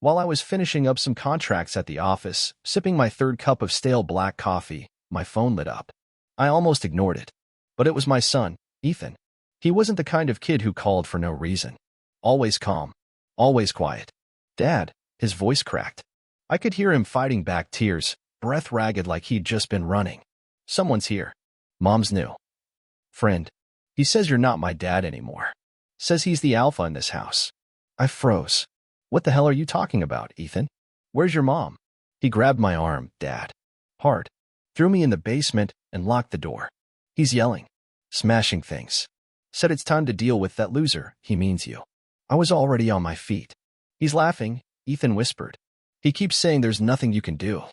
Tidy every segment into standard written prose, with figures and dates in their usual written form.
While I was finishing up some contracts at the office, sipping my third cup of stale black coffee, my phone lit up. I almost ignored it. But it was my son, Ethan. He wasn't the kind of kid who called for no reason. Always calm. Always quiet. "Dad," his voice cracked. I could hear him fighting back tears, breath ragged like he'd just been running. "Someone's here. Mom's new friend. He says you're not my dad anymore. Says he's the alpha in this house." I froze. "What the hell are you talking about, Ethan? Where's your mom?" He grabbed my arm, "Dad." Hard. Threw me in the basement and locked the door. He's yelling. Smashing things. Said it's time to deal with that loser. He means you. I was already on my feet. "He's laughing," Ethan whispered. "He keeps saying there's nothing you can do."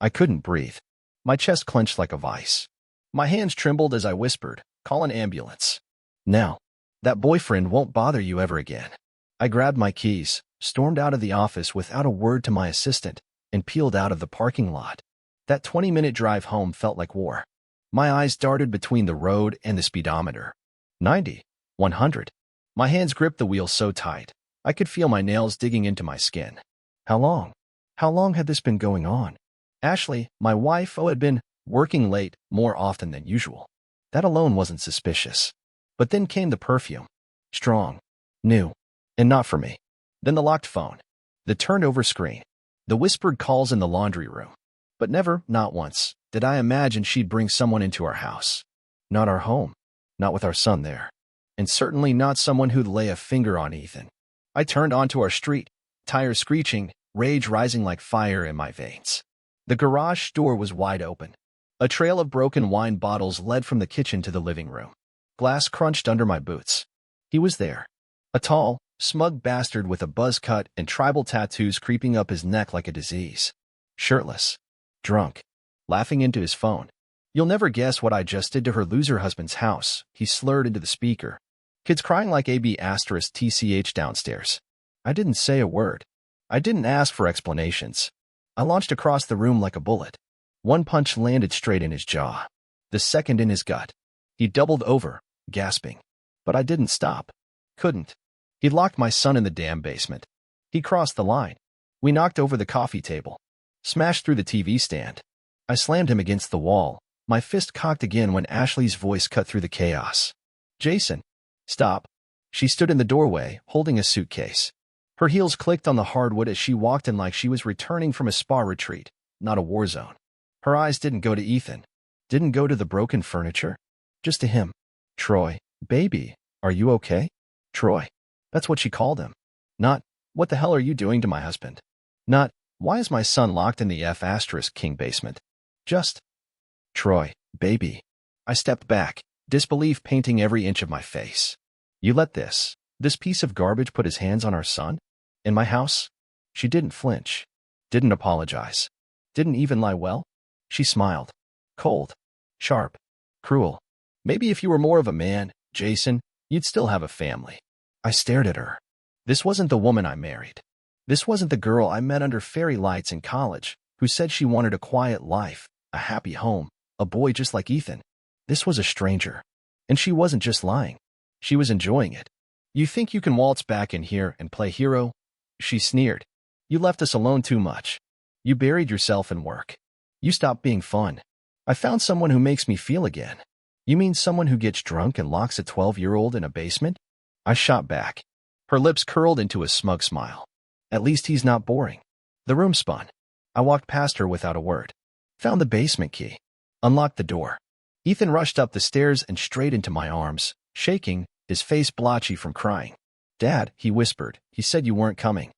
I couldn't breathe. My chest clenched like a vice. My hands trembled as I whispered, "Call an ambulance. Now. That boyfriend won't bother you ever again." I grabbed my keys, stormed out of the office without a word to my assistant, and peeled out of the parking lot. That 20-minute drive home felt like war. My eyes darted between the road and the speedometer. 90, 100. My hands gripped the wheel so tight, I could feel my nails digging into my skin. How long? How long had this been going on? Ashley, my wife, had been working late more often than usual. That alone wasn't suspicious. But then came the perfume. Strong. New. And not for me. Then the locked phone. The turned-over screen. The whispered calls in the laundry room. But never, not once, did I imagine she'd bring someone into our house. Not our home. Not with our son there. And certainly not someone who'd lay a finger on Ethan. I turned onto our street, tires screeching, rage rising like fire in my veins. The garage door was wide open. A trail of broken wine bottles led from the kitchen to the living room. Glass crunched under my boots. He was there. A tall, smug bastard with a buzz cut and tribal tattoos creeping up his neck like a disease. Shirtless. Drunk. Laughing into his phone. "You'll never guess what I just did to her loser husband's house," he slurred into the speaker. "Kids crying like AB*TCH downstairs." I didn't say a word. I didn't ask for explanations. I launched across the room like a bullet. One punch landed straight in his jaw. The second in his gut. He doubled over, gasping. But I didn't stop. Couldn't. He'd locked my son in the damn basement. He crossed the line. We knocked over the coffee table. Smashed through the TV stand. I slammed him against the wall, my fist cocked again when Ashley's voice cut through the chaos. "Jason." "Stop." She stood in the doorway, holding a suitcase. Her heels clicked on the hardwood as she walked in like she was returning from a spa retreat, not a war zone. Her eyes didn't go to Ethan. Didn't go to the broken furniture. Just to him. "Troy, baby, are you okay?" Troy. That's what she called him. Not, "What the hell are you doing to my husband?" Not, "Why is my son locked in the F***king basement?" Just, "Troy, baby." I stepped back, disbelief painting every inch of my face. "You let this piece of garbage put his hands on our son? In my house?" She didn't flinch. Didn't apologize. Didn't even lie well. She smiled. Cold. Sharp. Cruel. "Maybe if you were more of a man, Jason, you'd still have a family." I stared at her. This wasn't the woman I married. This wasn't the girl I met under fairy lights in college, who said she wanted a quiet life, a happy home, a boy just like Ethan. This was a stranger. And she wasn't just lying. She was enjoying it. "You think you can waltz back in here and play hero?" She sneered. "You left us alone too much. You buried yourself in work. You stopped being fun. I found someone who makes me feel again." "You mean someone who gets drunk and locks a 12-year-old in a basement?" I shot back. Her lips curled into a smug smile. "At least he's not boring." The room spun. I walked past her without a word. Found the basement key. Unlocked the door. Ethan rushed up the stairs and straight into my arms, shaking, his face blotchy from crying. "Dad," he whispered, "he said you weren't coming."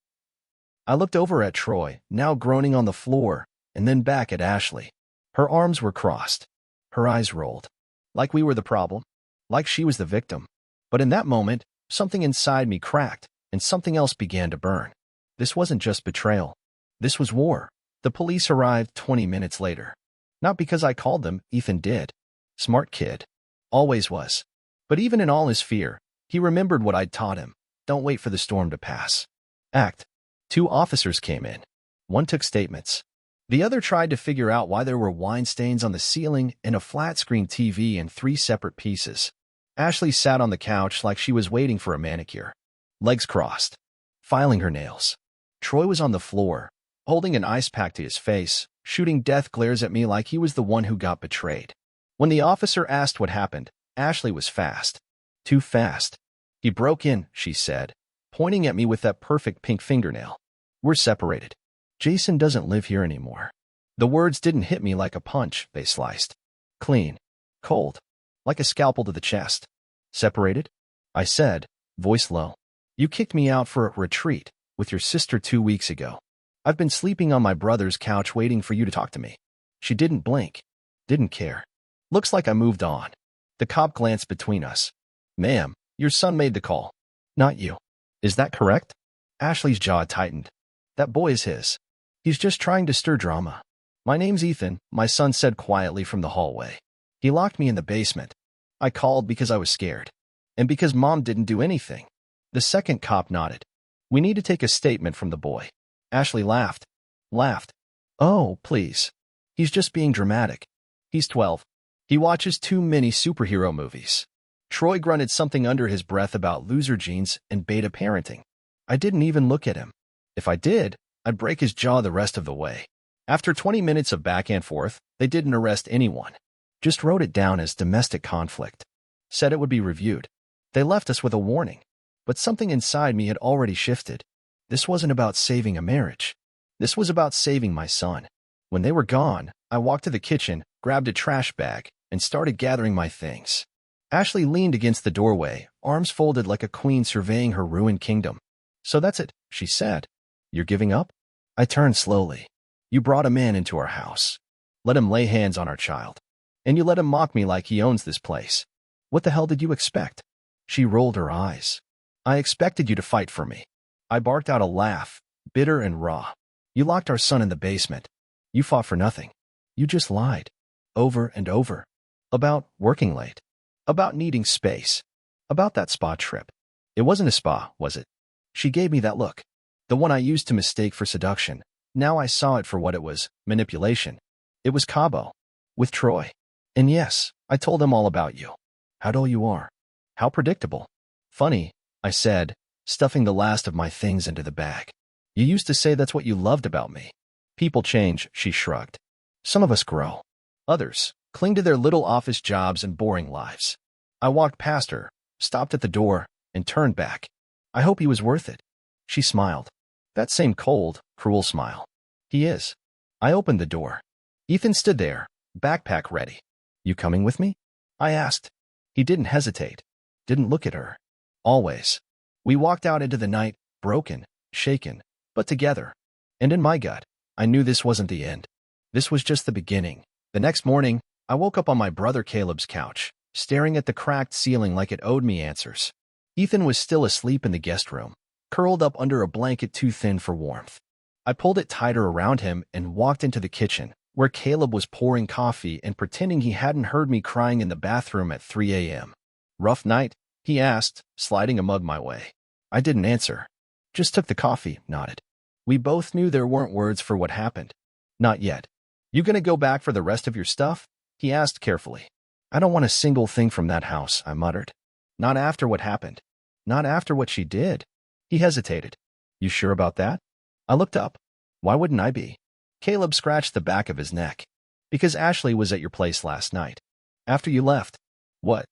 I looked over at Troy, now groaning on the floor, and then back at Ashley. Her arms were crossed. Her eyes rolled. Like we were the problem. Like she was the victim. But in that moment, something inside me cracked, and something else began to burn. This wasn't just betrayal. This was war. The police arrived 20 minutes later. Not because I called them, Ethan did. Smart kid. Always was. But even in all his fear, he remembered what I'd taught him. Don't wait for the storm to pass. Act. 2 officers came in. One took statements. The other tried to figure out why there were wine stains on the ceiling and a flat-screen TV in 3 separate pieces. Ashley sat on the couch like she was waiting for a manicure. Legs crossed. Filing her nails. Troy was on the floor, holding an ice pack to his face, shooting death glares at me like he was the one who got betrayed. When the officer asked what happened, Ashley was fast. Too fast. He broke in, she said, pointing at me with that perfect pink fingernail. We're separated. Jason doesn't live here anymore. The words didn't hit me like a punch, they sliced. Clean. Cold. Like a scalpel to the chest. Separated? I said, voice low. You kicked me out for a retreat with your sister 2 weeks ago. I've been sleeping on my brother's couch waiting for you to talk to me. She didn't blink. Didn't care. Looks like I moved on. The cop glanced between us. Ma'am, your son made the call. Not you. Is that correct? Ashley's jaw tightened. That boy is his. He's just trying to stir drama. My name's Ethan, my son said quietly from the hallway. He locked me in the basement. I called because I was scared. And because Mom didn't do anything. The second cop nodded. We need to take a statement from the boy. Ashley laughed. Oh, please. He's just being dramatic. He's 12. He watches too many superhero movies. Troy grunted something under his breath about loser genes and beta parenting. I didn't even look at him. If I did, I'd break his jaw the rest of the way. After 20 minutes of back and forth, they didn't arrest anyone. Just wrote it down as domestic conflict. Said it would be reviewed. They left us with a warning. But something inside me had already shifted. This wasn't about saving a marriage. This was about saving my son. When they were gone, I walked to the kitchen, grabbed a trash bag, and started gathering my things. Ashley leaned against the doorway, arms folded like a queen surveying her ruined kingdom. So that's it, she said. You're giving up? I turned slowly. You brought a man into our house. Let him lay hands on our child. And you let him mock me like he owns this place. What the hell did you expect? She rolled her eyes. I expected you to fight for me. I barked out a laugh, bitter and raw. You locked our son in the basement. You fought for nothing. You just lied. Over and over. About working late. About needing space. About that spa trip. It wasn't a spa, was it? She gave me that look. The one I used to mistake for seduction. Now I saw it for what it was, manipulation. It was Cabo. With Troy. And yes, I told him all about you. How dull you are. How predictable. Funny, I said, stuffing the last of my things into the bag. You used to say that's what you loved about me. People change, she shrugged. Some of us grow. Others cling to their little office jobs and boring lives. I walked past her, stopped at the door, and turned back. I hope he was worth it. She smiled. That same cold, cruel smile. He is. I opened the door. Ethan stood there, backpack ready. You coming with me? I asked. He didn't hesitate. Didn't look at her. Always. We walked out into the night, broken, shaken, but together. And in my gut, I knew this wasn't the end. This was just the beginning. The next morning, I woke up on my brother Caleb's couch, staring at the cracked ceiling like it owed me answers. Ethan was still asleep in the guest room, curled up under a blanket too thin for warmth. I pulled it tighter around him and walked into the kitchen, where Caleb was pouring coffee and pretending he hadn't heard me crying in the bathroom at 3 a.m. Rough night? He asked, sliding a mug my way. I didn't answer. Just took the coffee, nodded. We both knew there weren't words for what happened. Not yet. You gonna go back for the rest of your stuff? He asked carefully. I don't want a single thing from that house, I muttered. Not after what happened. Not after what she did. He hesitated. You sure about that? I looked up. Why wouldn't I be? Caleb scratched the back of his neck. Because Ashley was at your place last night. After you left. What?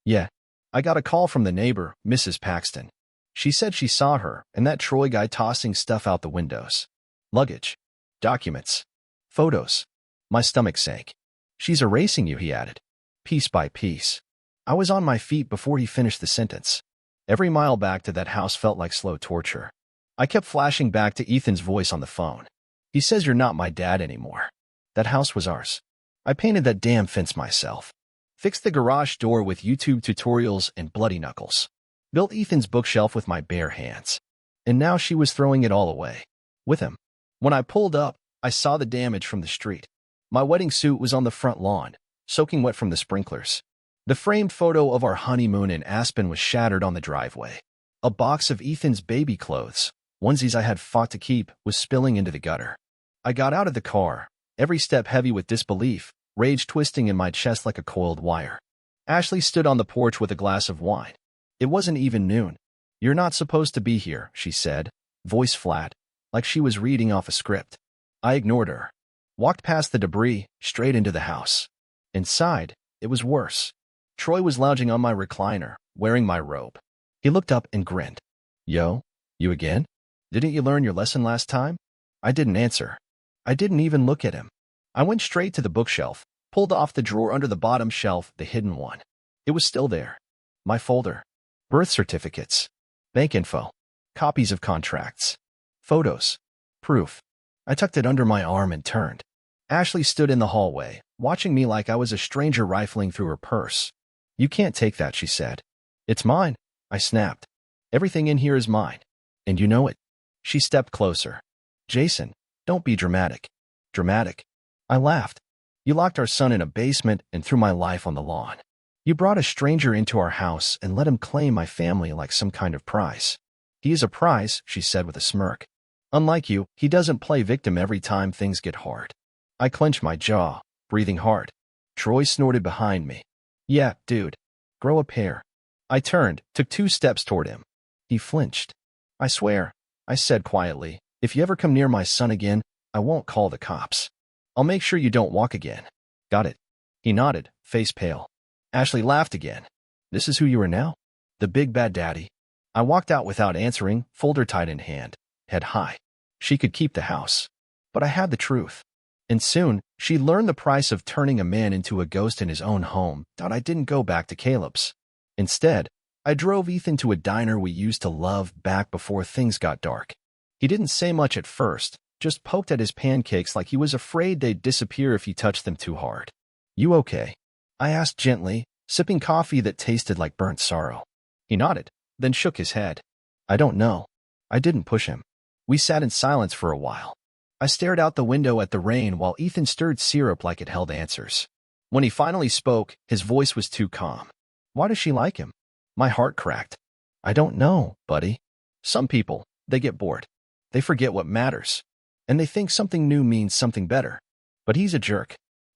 Yeah. I got a call from the neighbor, Mrs. Paxton. She said she saw her and that Troy guy tossing stuff out the windows. Luggage. Documents. Photos. My stomach sank. She's erasing you, he added. Piece by piece. I was on my feet before he finished the sentence. Every mile back to that house felt like slow torture. I kept flashing back to Ethan's voice on the phone. He says you're not my dad anymore. That house was ours. I painted that damn fence myself. Fixed the garage door with YouTube tutorials and bloody knuckles. Built Ethan's bookshelf with my bare hands. And now she was throwing it all away. With him. When I pulled up, I saw the damage from the street. My wedding suit was on the front lawn, soaking wet from the sprinklers. The framed photo of our honeymoon in Aspen was shattered on the driveway. A box of Ethan's baby clothes, onesies I had fought to keep, was spilling into the gutter. I got out of the car, every step heavy with disbelief, rage twisting in my chest like a coiled wire. Ashley stood on the porch with a glass of wine. It wasn't even noon. You're not supposed to be here, she said, voice flat. like she was reading off a script. I ignored her. Walked past the debris, straight into the house. Inside, it was worse. Troy was lounging on my recliner, wearing my robe. He looked up and grinned. Yo, you again? Didn't you learn your lesson last time? I didn't answer. I didn't even look at him. I went straight to the bookshelf, pulled off the drawer under the bottom shelf, the hidden one. It was still there. My folder. Birth certificates. Bank info. Copies of contracts. Photos. Proof. I tucked it under my arm and turned. Ashley stood in the hallway, watching me like I was a stranger rifling through her purse. You can't take that, she said. It's mine, I snapped. Everything in here is mine. And you know it. She stepped closer. Jason, don't be dramatic. Dramatic? I laughed. You locked our son in a basement and threw my life on the lawn. You brought a stranger into our house and let him claim my family like some kind of prize. He is a prize, she said with a smirk. Unlike you, he doesn't play victim every time things get hard. I clenched my jaw, breathing hard. Troy snorted behind me. Yeah, dude. Grow a pair. I turned, took 2 steps toward him. He flinched. I swear, I said quietly, if you ever come near my son again, I won't call the cops. I'll make sure you don't walk again. Got it? He nodded, face pale. Ashley laughed again. This is who you are now? The big bad daddy? I walked out without answering, folder tied in hand, head high. She could keep the house. But I had the truth. And soon, she learned the price of turning a man into a ghost in his own home. I didn't go back to Caleb's. Instead, I drove Ethan to a diner we used to love back before things got dark. He didn't say much at first, just poked at his pancakes like he was afraid they'd disappear if he touched them too hard. You okay? I asked gently, sipping coffee that tasted like burnt sorrow. He nodded, then shook his head. I don't know. I didn't push him. We sat in silence for a while. I stared out the window at the rain while Ethan stirred syrup like it held answers. When he finally spoke, his voice was too calm. Why does she like him? My heart cracked. I don't know, buddy. Some people, they get bored. They forget what matters. And they think something new means something better. But he's a jerk.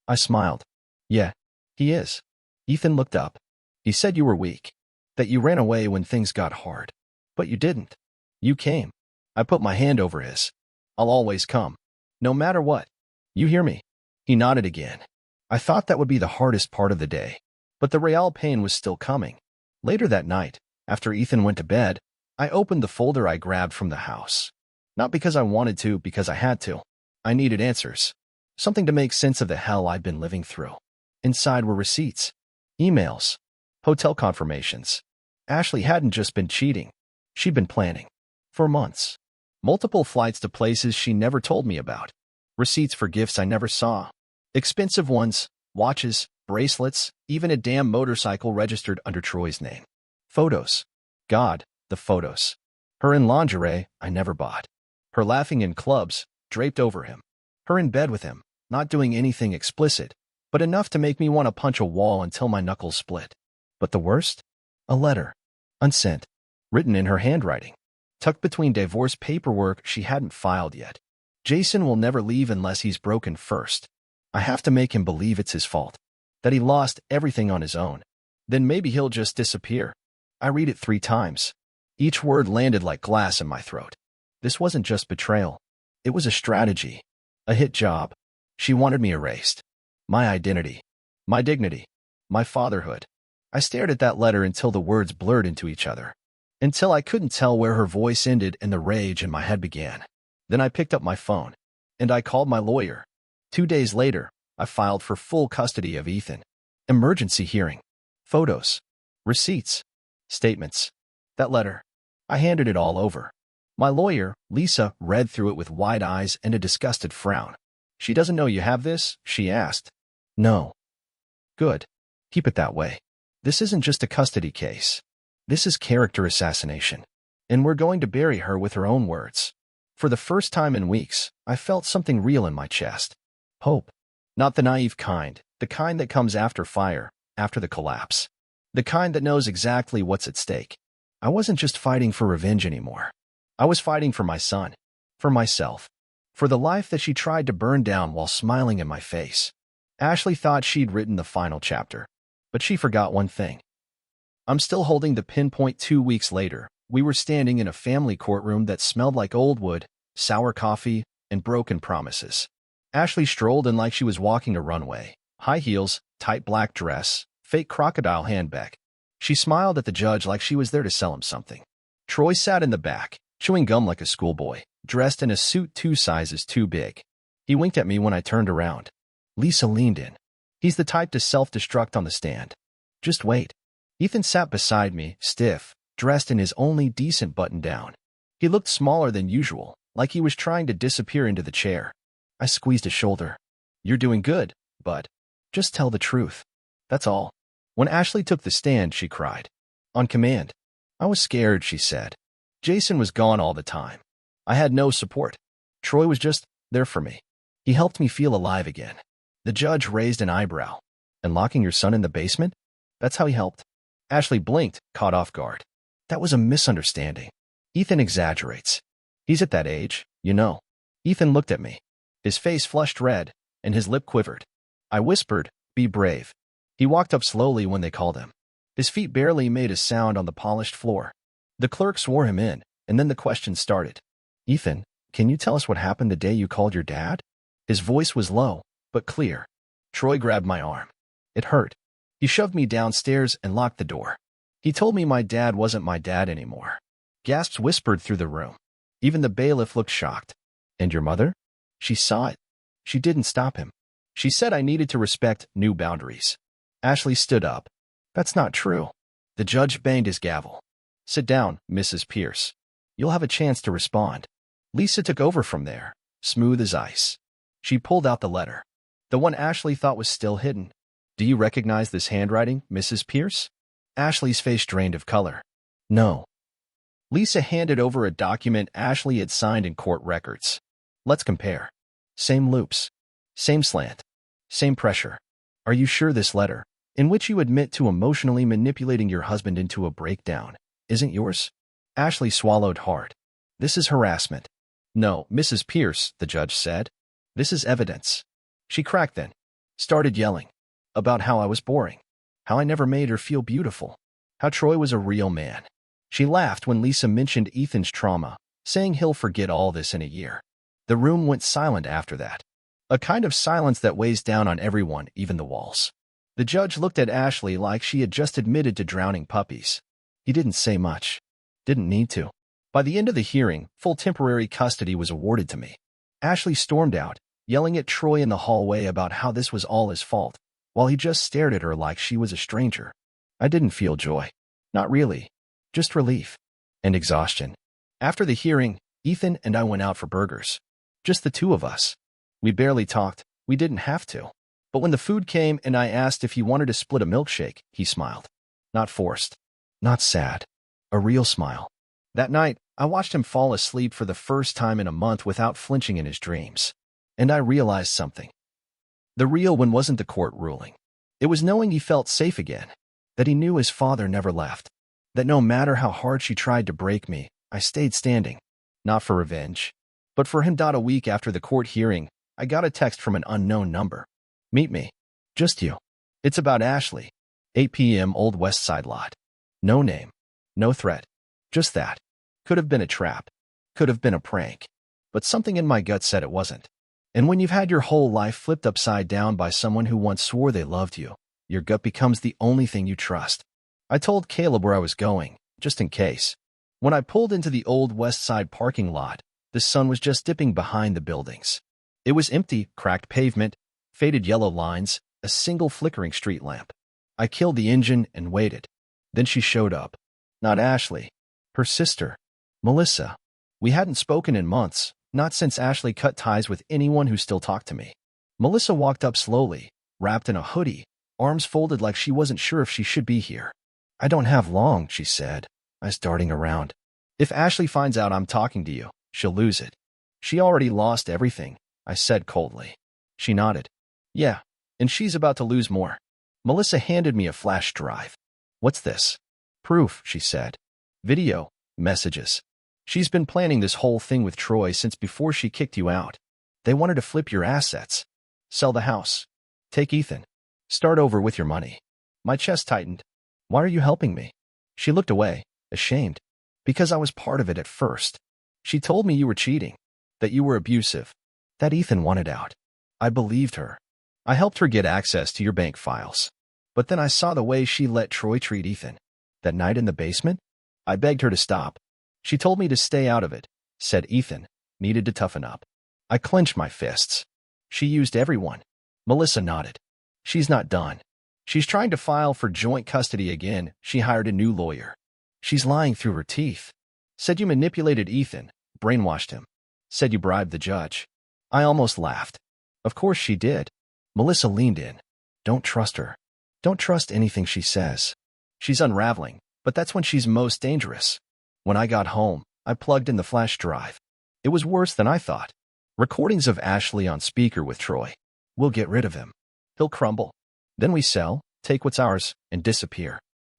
I smiled. Yeah, he is. Ethan looked up. He said you were weak. That you ran away when things got hard. But you didn't. You came. I put my hand over his. I'll always come. No matter what. You hear me? He nodded again. I thought that would be the hardest part of the day. But the real pain was still coming. Later that night, after Ethan went to bed, I opened the folder I grabbed from the house. Not because I wanted to, because I had to. I needed answers. Something to make sense of the hell I'd been living through. Inside were receipts. Emails. Hotel confirmations. Ashley hadn't just been cheating. She'd been planning. For months. Multiple flights to places she never told me about. Receipts for gifts I never saw. Expensive ones, watches, bracelets, even a damn motorcycle registered under Troy's name. Photos. God, the photos. Her in lingerie I never bought. Her laughing in clubs, draped over him. Her in bed with him, not doing anything explicit, but enough to make me want to punch a wall until my knuckles split. But the worst? A letter. Unsent. Written in her handwriting. Tucked between divorce paperwork she hadn't filed yet. Jason will never leave unless he's broken first. I have to make him believe it's his fault. That he lost everything on his own. Then maybe he'll just disappear. I read it 3 times. Each word landed like glass in my throat. This wasn't just betrayal. It was a strategy. A hit job. She wanted me erased. My identity. My dignity. My fatherhood. I stared at that letter until the words blurred into each other. Until I couldn't tell where her voice ended and the rage in my head began. Then I picked up my phone. And I called my lawyer. 2 days later, I filed for full custody of Ethan. Emergency hearing. Photos. Receipts. Statements. That letter. I handed it all over. My lawyer, Lisa, read through it with wide eyes and a disgusted frown. She doesn't know you have this? She asked. No. Good. Keep it that way. This isn't just a custody case. This is character assassination. And we're going to bury her with her own words. For the first time in weeks, I felt something real in my chest. Hope. Not the naive kind, the kind that comes after fire, after the collapse. The kind that knows exactly what's at stake. I wasn't just fighting for revenge anymore. I was fighting for my son. For myself. For the life that she tried to burn down while smiling in my face. Ashley thought she'd written the final chapter. But she forgot one thing. I'm still holding the pinpoint. 2 weeks later, we were standing in a family courtroom that smelled like old wood, sour coffee, and broken promises. Ashley strolled in like she was walking a runway. High heels, tight black dress, fake crocodile handbag. She smiled at the judge like she was there to sell him something. Troy sat in the back, chewing gum like a schoolboy, dressed in a suit 2 sizes too big. He winked at me when I turned around. Lisa leaned in. He's the type to self-destruct on the stand. Just wait. Ethan sat beside me, stiff, dressed in his only decent button-down. He looked smaller than usual, like he was trying to disappear into the chair. I squeezed his shoulder. You're doing good, bud. Just tell the truth. That's all. When Ashley took the stand, she cried. On command. I was scared, she said. Jason was gone all the time. I had no support. Troy was just there for me. He helped me feel alive again. The judge raised an eyebrow. And locking your son in the basement? That's how he helped. Ashley blinked, caught off guard. That was a misunderstanding. Ethan exaggerates. He's at that age, you know. Ethan looked at me. His face flushed red, and his lip quivered. I whispered, be brave. He walked up slowly when they called him. His feet barely made a sound on the polished floor. The clerk swore him in, and then the questions started. Ethan, can you tell us what happened the day you called your dad? His voice was low, but clear. Troy grabbed my arm. It hurt. He shoved me downstairs and locked the door. He told me my dad wasn't my dad anymore. Gasps whispered through the room. Even the bailiff looked shocked. And your mother? She saw it. She didn't stop him. She said I needed to respect new boundaries. Ashley stood up. That's not true. The judge banged his gavel. Sit down, Mrs. Pierce. You'll have a chance to respond. Lisa took over from there, smooth as ice. She pulled out the letter. The one Ashley thought was still hidden. Do you recognize this handwriting, Mrs. Pierce? Ashley's face drained of color. No. Lisa handed over a document Ashley had signed in court records. Let's compare. Same loops. Same slant. Same pressure. Are you sure this letter, in which you admit to emotionally manipulating your husband into a breakdown, isn't yours? Ashley swallowed hard. This is harassment. No, Mrs. Pierce, the judge said. This is evidence. She cracked then. Started yelling. About how I was boring. How I never made her feel beautiful. How Troy was a real man. She laughed when Lisa mentioned Ethan's trauma, saying he'll forget all this in a year. The room went silent after that. A kind of silence that weighs down on everyone, even the walls. The judge looked at Ashley like she had just admitted to drowning puppies. He didn't say much. Didn't need to. By the end of the hearing, full temporary custody was awarded to me. Ashley stormed out, yelling at Troy in the hallway about how this was all his fault, while he just stared at her like she was a stranger. I didn't feel joy. Not really. Just relief. And exhaustion. After the hearing, Ethan and I went out for burgers. Just the two of us. We barely talked. We didn't have to. But when the food came and I asked if he wanted to split a milkshake, he smiled. Not forced. Not sad. A real smile. That night, I watched him fall asleep for the first time in a month without flinching in his dreams. And I realized something. The real one wasn't the court ruling. It was knowing he felt safe again. That he knew his father never left. That no matter how hard she tried to break me, I stayed standing. Not for revenge. But for him. A week after the court hearing, I got a text from an unknown number. Meet me. Just you. It's about Ashley. 8 p.m. Old West Side lot. No name. No threat. Just that. Could have been a trap. Could have been a prank. But something in my gut said it wasn't. And when you've had your whole life flipped upside down by someone who once swore they loved you, your gut becomes the only thing you trust. I told Caleb where I was going, just in case. When I pulled into the Old West Side parking lot, the sun was just dipping behind the buildings. It was empty, cracked pavement, faded yellow lines, a single flickering street lamp. I killed the engine and waited. Then she showed up. Not Ashley. Her sister, Melissa. We hadn't spoken in months, not since Ashley cut ties with anyone who still talked to me. Melissa walked up slowly, wrapped in a hoodie, arms folded like she wasn't sure if she should be here. I don't have long, she said, eyes darting around. If Ashley finds out I'm talking to you, she'll lose it. She already lost everything, I said coldly. She nodded. Yeah, and she's about to lose more. Melissa handed me a flash drive. What's this? Proof, she said. Video, messages. She's been planning this whole thing with Troy since before she kicked you out. They wanted to flip your assets. Sell the house. Take Ethan. Start over with your money. My chest tightened. Why are you helping me? She looked away, ashamed. Because I was part of it at first. She told me you were cheating. that you were abusive, that Ethan wanted out. I believed her. I helped her get access to your bank files. But then I saw the way she let Troy treat Ethan. That night in the basement, I begged her to stop. She told me to stay out of it, said Ethan needed to toughen up. I clenched my fists. She used everyone. Melissa nodded. She's not done. She's trying to file for joint custody again. She hired a new lawyer. She's lying through her teeth. Said you manipulated Ethan, brainwashed him. Said you bribed the judge. I almost laughed. Of course she did. Melissa leaned in. Don't trust her. Don't trust anything she says. She's unraveling, but that's when she's most dangerous. When I got home, I plugged in the flash drive. It was worse than I thought. Recordings of Ashley on speaker with Troy. We'll get rid of him. He'll crumble. Then we sell, take what's ours, and disappear.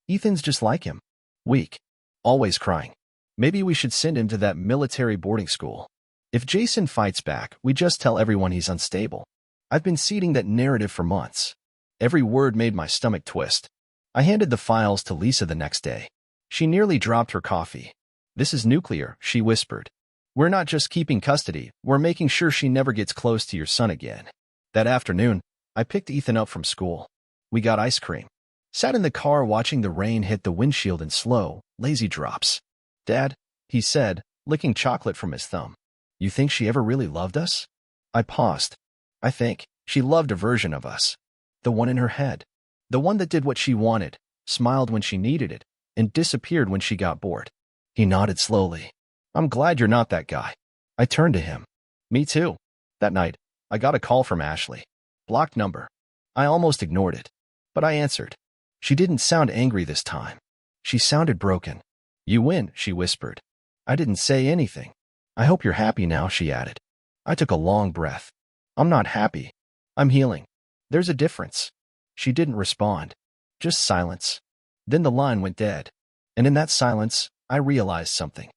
Ethan's just like him. Weak. Always crying. Maybe we should send him to that military boarding school. If Jason fights back, we just tell everyone he's unstable. I've been seeding that narrative for months. Every word made my stomach twist. I handed the files to Lisa the next day. She nearly dropped her coffee. This is nuclear, she whispered. We're not just keeping custody, we're making sure she never gets close to your son again. That afternoon, I picked Ethan up from school. We got ice cream. Sat in the car watching the rain hit the windshield in slow, lazy drops. Dad, he said, licking chocolate from his thumb. You think she ever really loved us? I paused. I think she loved a version of us. The one in her head. The one that did what she wanted, smiled when she needed it, and disappeared when she got bored. He nodded slowly. I'm glad you're not that guy. I turned to him. Me too. That night, I got a call from Ashley. Blocked number. I almost ignored it. But I answered. She didn't sound angry this time. She sounded broken. You win, she whispered. I didn't say anything. I hope you're happy now, she added. I took a long breath. I'm not happy. I'm healing. There's a difference. She didn't respond. Just silence. Then the line went dead. And in that silence, I realized something.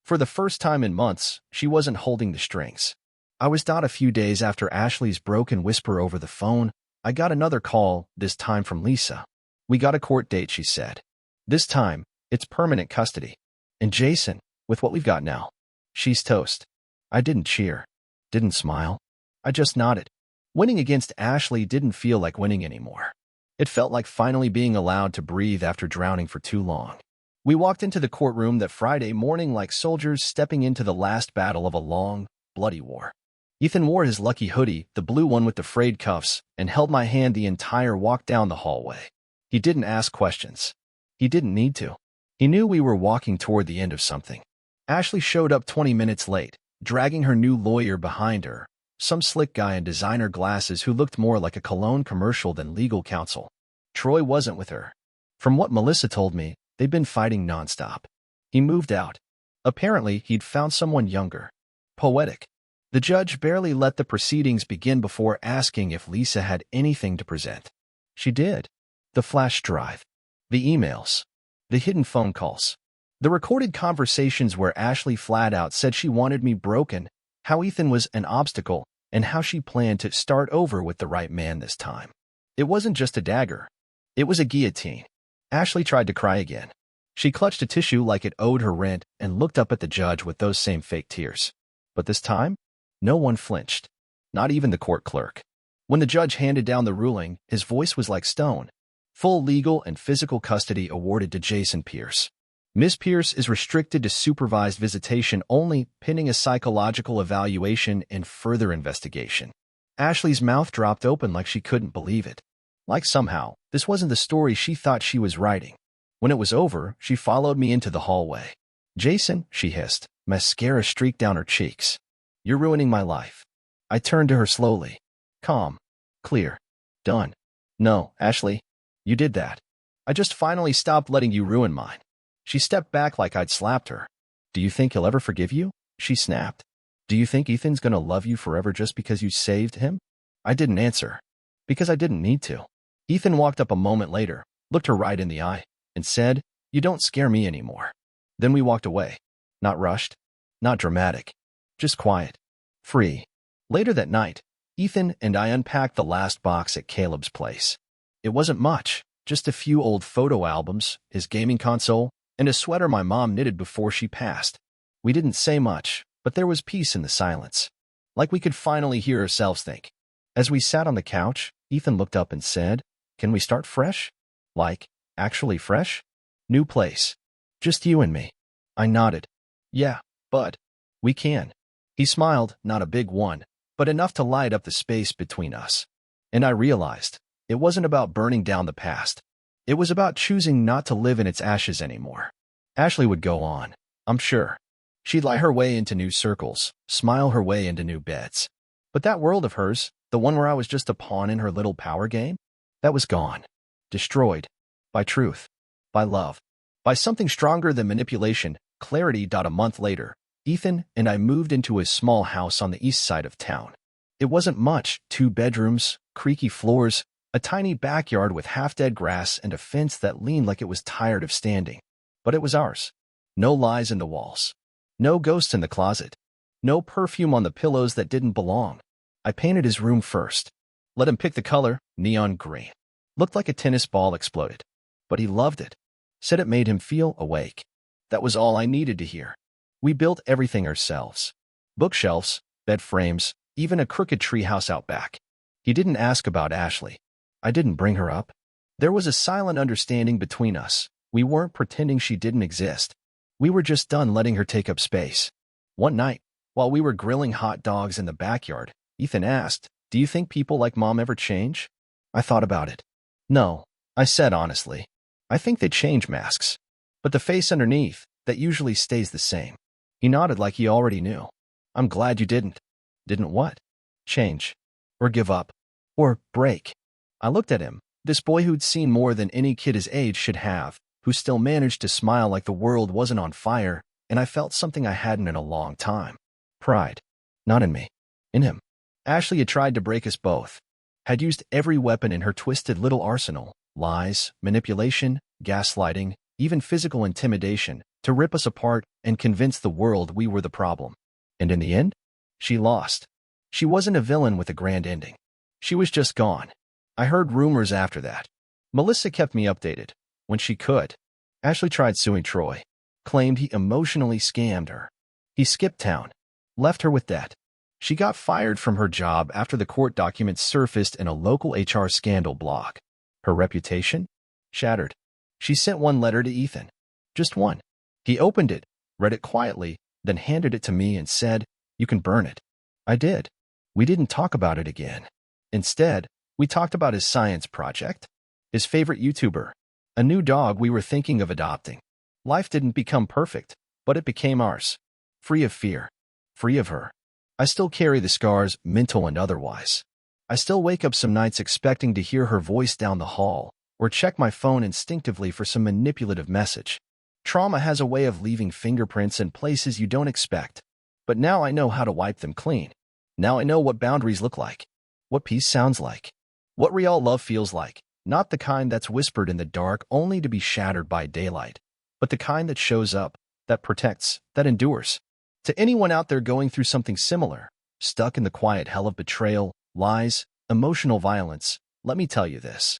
For the first time in months, she wasn't holding the strings. I was not a few days after Ashley's broken whisper over the phone. I got another call, this time from Lisa. We got a court date, she said. This time, it's permanent custody. And Jason, with what we've got now, she's toast. I didn't cheer. Didn't smile. I just nodded. Winning against Ashley didn't feel like winning anymore. It felt like finally being allowed to breathe after drowning for too long. We walked into the courtroom that Friday morning like soldiers stepping into the last battle of a long, bloody war. Ethan wore his lucky hoodie, the blue one with the frayed cuffs, and held my hand the entire walk down the hallway. He didn't ask questions. He didn't need to. He knew we were walking toward the end of something. Ashley showed up 20 minutes late, dragging her new lawyer behind her, some slick guy in designer glasses who looked more like a cologne commercial than legal counsel. Troy wasn't with her. From what Melissa told me, they'd been fighting nonstop. He moved out. Apparently, he'd found someone younger. Poetic. The judge barely let the proceedings begin before asking if Lisa had anything to present. She did. The flash drive. The emails. The hidden phone calls. The recorded conversations where Ashley flat out said she wanted me broken, how Ethan was an obstacle, and how she planned to start over with the right man this time. It wasn't just a dagger. It was a guillotine. Ashley tried to cry again. She clutched a tissue like it owed her rent and looked up at the judge with those same fake tears. But this time, no one flinched. Not even the court clerk. When the judge handed down the ruling, his voice was like stone. Full legal and physical custody awarded to Jason Pierce. Ms. Pierce is restricted to supervised visitation only, pending a psychological evaluation and further investigation. Ashley's mouth dropped open like she couldn't believe it. Like somehow, this wasn't the story she thought she was writing. When it was over, she followed me into the hallway. Jason, she hissed, mascara streaked down her cheeks. You're ruining my life. I turned to her slowly. Calm. Clear. Done. No, Ashley. You did that. I just finally stopped letting you ruin mine. She stepped back like I'd slapped her. Do you think he'll ever forgive you? She snapped. Do you think Ethan's gonna love you forever just because you saved him? I didn't answer. Because I didn't need to. Ethan walked up a moment later, looked her right in the eye, and said, You don't scare me anymore. Then we walked away. Not rushed. Not dramatic. Just quiet. Free. Later that night, Ethan and I unpacked the last box at Caleb's place. It wasn't much, just a few old photo albums, his gaming console, and a sweater my mom knitted before she passed. We didn't say much, but there was peace in the silence. Like we could finally hear ourselves think. As we sat on the couch, Ethan looked up and said, "Can we start fresh? Like, actually fresh? New place. Just you and me." I nodded. "Yeah, bud. We can." He smiled, not a big one, but enough to light up the space between us. And I realized, it wasn't about burning down the past. It was about choosing not to live in its ashes anymore. Ashley would go on, I'm sure. She'd lie her way into new circles, smile her way into new beds. But that world of hers, the one where I was just a pawn in her little power game, that was gone. Destroyed. By truth. By love. By something stronger than manipulation. Clarity. A month later, Ethan and I moved into his small house on the east side of town. It wasn't much, 2 bedrooms, creaky floors, a tiny backyard with half-dead grass and a fence that leaned like it was tired of standing. But it was ours. No lies in the walls. No ghosts in the closet. No perfume on the pillows that didn't belong. I painted his room first. Let him pick the color, neon green. Looked like a tennis ball exploded. But he loved it. Said it made him feel awake. That was all I needed to hear. We built everything ourselves. Bookshelves, bed frames, even a crooked treehouse out back. He didn't ask about Ashley. I didn't bring her up. There was a silent understanding between us. We weren't pretending she didn't exist. We were just done letting her take up space. One night, while we were grilling hot dogs in the backyard, Ethan asked, "Do you think people like Mom ever change?" I thought about it. "No," I said honestly. "I think they change masks. But the face underneath, that usually stays the same." He nodded like he already knew. "I'm glad you didn't." "Didn't what?" "Change. Or give up. Or break." I looked at him, this boy who'd seen more than any kid his age should have, who still managed to smile like the world wasn't on fire, and I felt something I hadn't in a long time. Pride. Not in me. In him. Ashley had tried to break us both. Had used every weapon in her twisted little arsenal, lies, manipulation, gaslighting, even physical intimidation, to rip us apart and convince the world we were the problem. And in the end, she lost. She wasn't a villain with a grand ending. She was just gone. I heard rumors after that. Melissa kept me updated. When she could. Ashley tried suing Troy. Claimed he emotionally scammed her. He skipped town. Left her with debt. She got fired from her job after the court documents surfaced in a local HR scandal blog. Her reputation? Shattered. She sent one letter to Ethan. Just one. He opened it, read it quietly, then handed it to me and said, "You can burn it." I did. We didn't talk about it again. Instead, we talked about his science project, his favorite YouTuber, a new dog we were thinking of adopting. Life didn't become perfect, but it became ours. Free of fear. Free of her. I still carry the scars, mental and otherwise. I still wake up some nights expecting to hear her voice down the hall, or check my phone instinctively for some manipulative message. Trauma has a way of leaving fingerprints in places you don't expect. But now I know how to wipe them clean. Now I know what boundaries look like. What peace sounds like. What real love feels like. Not the kind that's whispered in the dark only to be shattered by daylight, but the kind that shows up, that protects, that endures. To anyone out there going through something similar, stuck in the quiet hell of betrayal, lies, emotional violence, let me tell you this.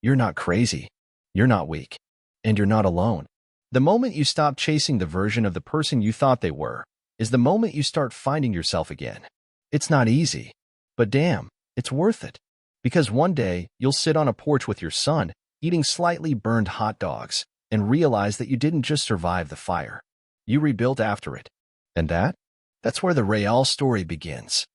You're not crazy. You're not weak. And you're not alone. The moment you stop chasing the version of the person you thought they were, is the moment you start finding yourself again. It's not easy, but damn, it's worth it. Because one day, you'll sit on a porch with your son, eating slightly burned hot dogs, and realize that you didn't just survive the fire. You rebuilt after it. And that's where the real story begins.